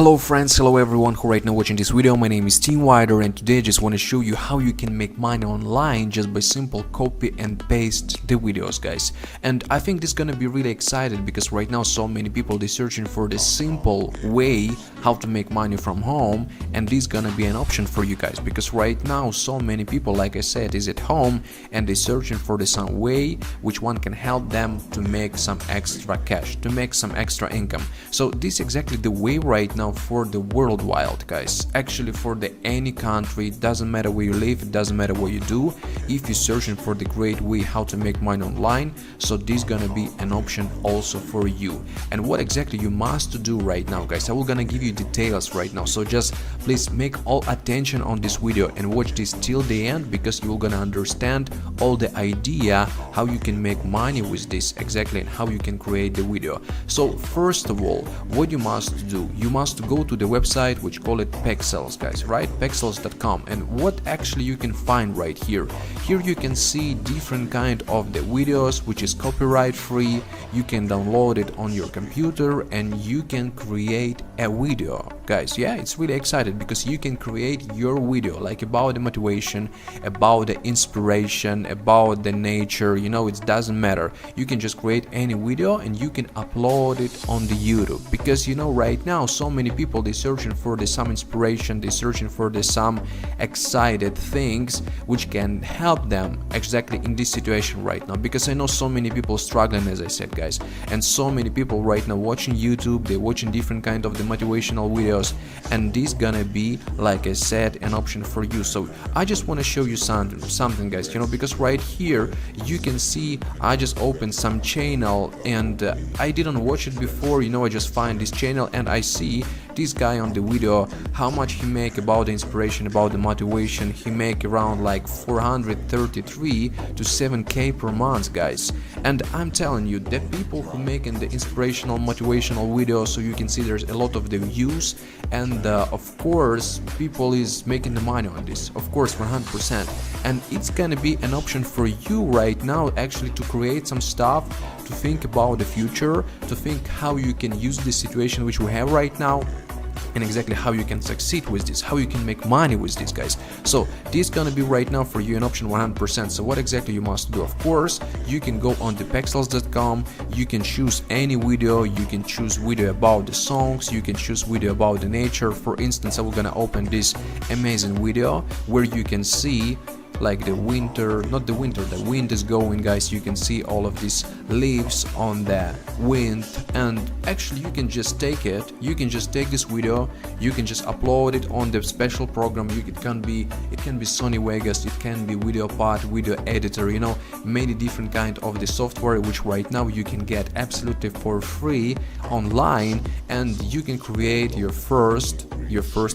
Hello friends, hello everyone who right now watching this video. My name is Team Wider and today I just want to show you how you can make money online just by simple copy and paste the videos, guys. And I think this is gonna be really excited because right now so many people they're searching for the simple way how to make money from home, and this is gonna be an option for you guys because right now so many people, like I said, is at home and they're searching for the some way which one can help them to make some extra cash, to make some extra income. So this is exactly the way right now for the worldwide, guys. Actually for the any country, it doesn't matter where you live, it doesn't matter what you do. If you're searching for the great way how to make money online, so this is gonna be an option also for you. And what exactly you must do right now, guys, I will gonna give you details right now, so just please make all attention on this video and watch this till the end because you're gonna understand all the idea how you can make money with this exactly and how you can create the video. So first of all, what you must do, you must go to the website which call it Pexels, guys, right? Pexels.com. And what actually you can find right here, you can see different kind of the videos which is copyright free. You can download it on your computer and you can create a video, guys. Yeah, it's really exciting because you can create your video like about the motivation, about the inspiration, about the nature, you know, it doesn't matter. You can just create any video and you can upload it on the YouTube because you know right now so many people they're searching for the some inspiration, they're searching for the some excited things which can help them exactly in this situation right now, because I know so many people struggling, as I said, guys, and so many people right now watching YouTube, they're watching different kind of the motivational videos, and this gonna be, like I said, an option for you. So I just want to show you something, guys, you know, because right here you can see I just opened some channel and I didn't watch it before, you know, I just find this channel and I see this guy on the video how much he make about the inspiration, about the motivation. He make around like 433 to 7k per month, guys. And I'm telling you, the people who making the inspirational motivational videos, so you can see there's a lot of the views, and of course people is making the money on this, of course, 100%. And it's gonna be an option for you right now actually to create some stuff, to think about the future, to think how you can use this situation which we have right now, and exactly how you can succeed with this, how you can make money with this, guys. So this is gonna be right now for you an option 100%. So what exactly you must do, of course, you can go on the pexels.com, you can choose any video, you can choose video about the songs, you can choose video about the nature. For instance, I will gonna open this amazing video where you can see like the winter, not the winter, the wind is going, guys. You can see all of these leaves on the wind, and actually you can just take it, you can just take this video, you can just upload it on the special program. It can be Sony Vegas, it can be VideoPod, video editor, you know, many different kind of the software which right now you can get absolutely for free online, and you can create your first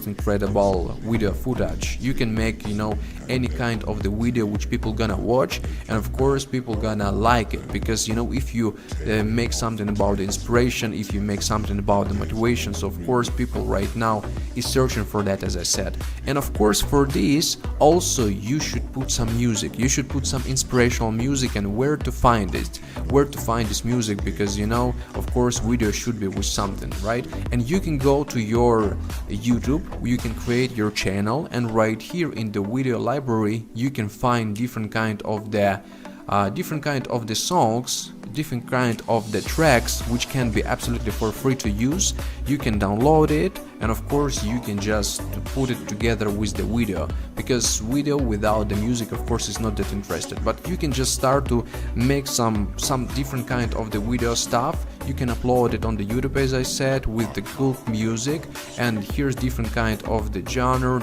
incredible video footage. You can make, you know, any kind of the video which people gonna watch, and of course people gonna like it because, you know, if you make something about the inspiration, if you make something about the motivation, so of course people right now is searching for that, as I said. And of course for this also you should put some music, you should put some inspirational music, and where to find it, where to find this music, because you know, of course video should be with something, right? And you can go to your YouTube, you can create your channel, and right here in the video library you can find different kind of the songs, different kind of the tracks which can be absolutely for free to use. You can download it, and of course you can just put it together with the video, because video without the music of course is not that interested. But you can just start to make some different kind of the video stuff. You can upload it on the YouTube, as I said, with the cool music, and here's different kind of the genre,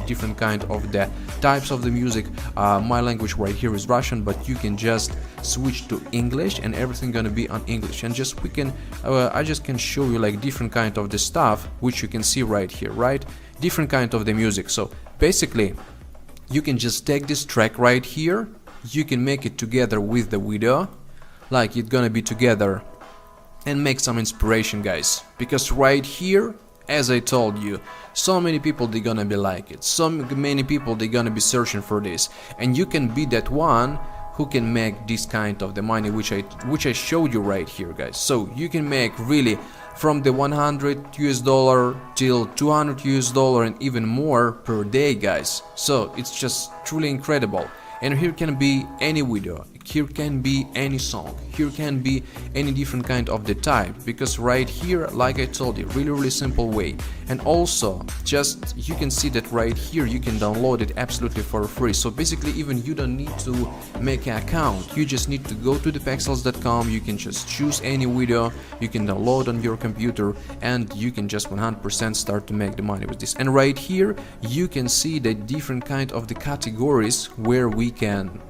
different kind of the types of the music. My language right here is Russian, but you can just switch to English and everything gonna be on English, and just we can I just can show you like different kind of the stuff which you can see right here, right? Different kind of the music. So basically you can just take this track right here, you can make it together with the video, like it's gonna be together, and make some inspiration, guys, because right here, as I told you, so many people they're gonna be like it, so many people they're gonna be searching for this, and you can be that one who can make this kind of the money which I showed you right here, guys. So you can make really from the 100 US dollar till 200 US dollar and even more per day, guys. So it's just truly incredible. And here can be any video, here can be any song, here can be any different kind of the type, because right here, like I told you, really simple way. And also just you can see that right here you can download it absolutely for free. So basically even you don't need to make an account, you just need to go to the pexels.com, you can just choose any video, you can download on your computer, and you can just 100% start to make the money with this. And right here you can see the different kind of the categories where we can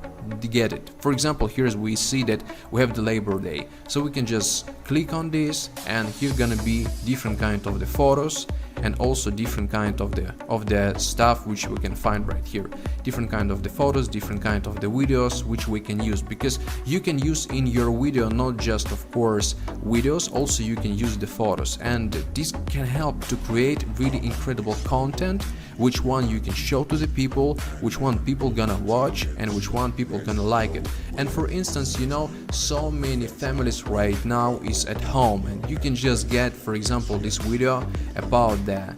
get it. For example, here we see that we have the Labor Day, so we can just click on this, and here gonna be different kind of the photos and also different kind of the stuff which we can find right here. Different kind of the photos, different kind of the videos which we can use, because you can use in your video not just of course videos, also you can use the photos, and this can help to create really incredible content, which one you can show to the people, which one people gonna watch, and which one people gonna like it. And for instance, you know, so many families right now is at home, and you can just get, for example, this video about the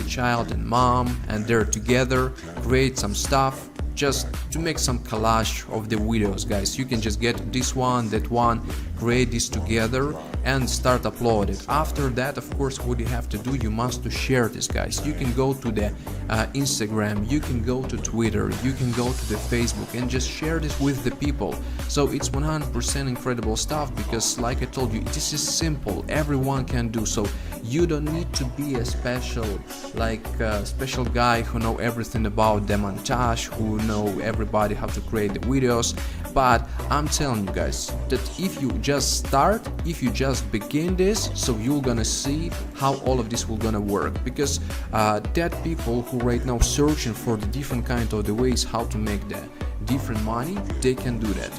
child and mom, and they're together, create some stuff just to make some collage of the videos, guys. You can just get this one, that one, create this together and start upload it. After that, of course, what you have to do, you must to share this, guys. You can go to the Instagram, you can go to Twitter, you can go to the Facebook and just share this with the people. So it's 100% incredible stuff, because like I told you, this is simple, everyone can do. So you don't need to be a special special guy who know everything about the montage, who know everybody how to create the videos. But I'm telling you guys that if you just start, if you just begin this, so you're gonna see how all of this will gonna work. Because that people who right now searching for the different kind of the ways how to make the different money, they can do that,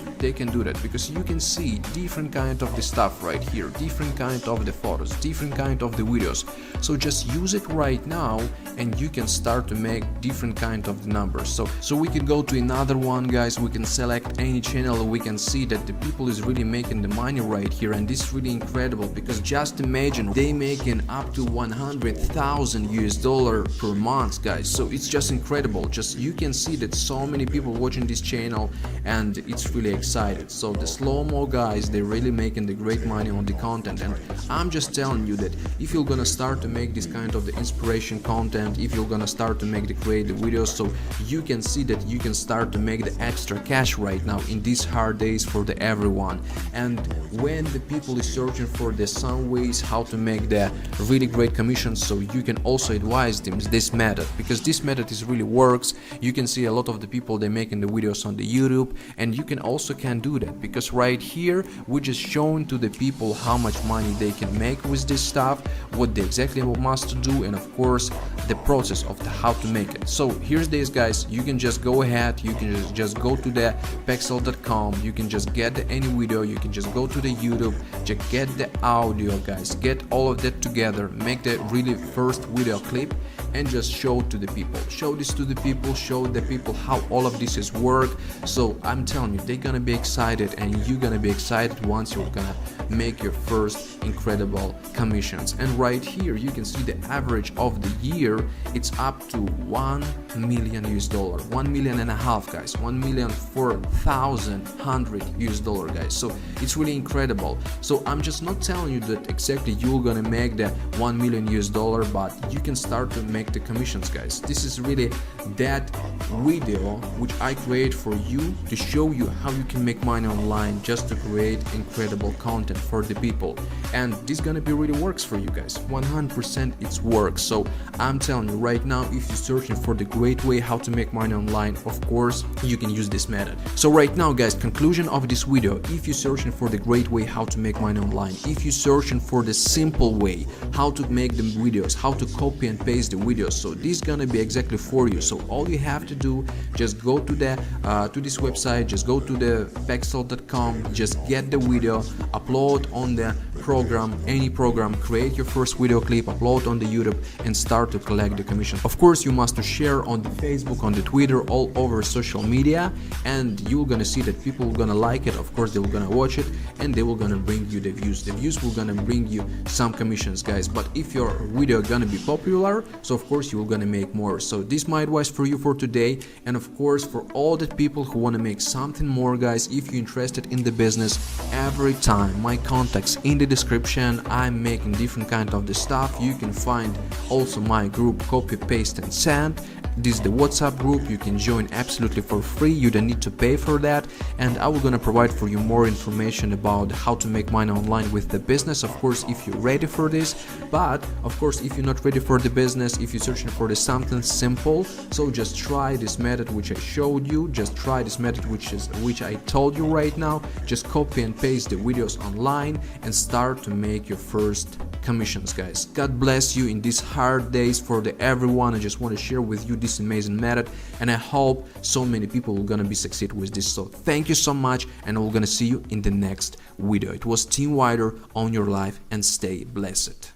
because you can see different kind of the stuff right here, different kind of the photos, different kind of the videos. So just use it right now and you can start to make different kind of the numbers. So we can go to another one, guys. We can select any channel, we can see that the people is really making the money right here, and this is really incredible, because just imagine they making up to 100,000 US dollar per month, guys. So it's just incredible. Just you can see that so many people watching this channel, and it's really excited. So the slow-mo guys, they're really making the great money on the content. And I'm just telling you that if you're gonna start to make this kind of the inspiration content, if you're gonna start to make the create the videos, so you can see that you can start to make the extra cash right now in these hard days for the everyone. And when the people is searching for the some ways how to make the really great commissions, so you can also advise them this method, because this method is really works. You can see a lot of the people they making the videos on the YouTube, and you can also do that, because right here we're just showing to the people how much money they can make with this stuff, what they exactly must do, and of course the process of how to make it. So here's this, guys. You can just go ahead, you can just go to the pexel.com, you can just get any video, you can just go to the YouTube, just get the audio, guys, get all of that together, make the really first video clip and just show to the people, show this to the people, show the people how all of this is work. So I'm telling you, they're gonna be excited, and you're gonna be excited once you're gonna make your first incredible commissions. And right here you can see the average of the year, it's up to 1 million US dollar, 1.5 million, guys, 1,004,100 US dollar, guys. So it's really incredible. So I'm just not telling you that exactly you're gonna make the 1 million US dollar, but you can start to make the commissions, guys. This is really that video which I create for you to show you how you can make money online, just to create incredible content for the people. And this gonna be really works for you guys, 100% it's works. So I'm telling you right now, if you're searching for the great way how to make money online, of course you can use this method. So right now, guys, conclusion of this video, if you're searching for the great way how to make money online, if you're searching for the simple way how to make the videos, how to copy and paste the videos, so this is gonna be exactly for you. So all you have to do, just go to the to this website, just go to the pexel.com, just get the video, upload on the program, any program, create your first video clip, upload on the YouTube and start to collect the commission. Of course, you must share on the Facebook, on the Twitter, all over social media, and you're gonna see that people are gonna like it. Of course, they will gonna watch it and they will gonna bring you the views. The views will gonna bring you some commissions, guys. But if your video gonna be popular, so of course you will gonna make more. So this is my advice for you for today, and of course for all the people who want to make something more, guys, if you're interested in the business, every time my contacts in the description. I'm making different kind of the stuff. You can find also my group Copy, Paste and Send. This is the WhatsApp group. You can join absolutely for free. You don't need to pay for that, and I will gonna provide for you more information about how to make money online with the business, of course, if you're ready for this. But of course, if you're not ready for the business, if you're searching for something simple, so just try this method which I showed you. Just try this method which I told you right now. Just copy and paste the videos online and start to make your first commissions, guys. God bless you in these hard days for everyone. I just want to share with you this amazing method, and I hope so many people are gonna be succeed with this. So thank you so much, and we're gonna see you in the next video. It was Team Wider on your life, and stay blessed.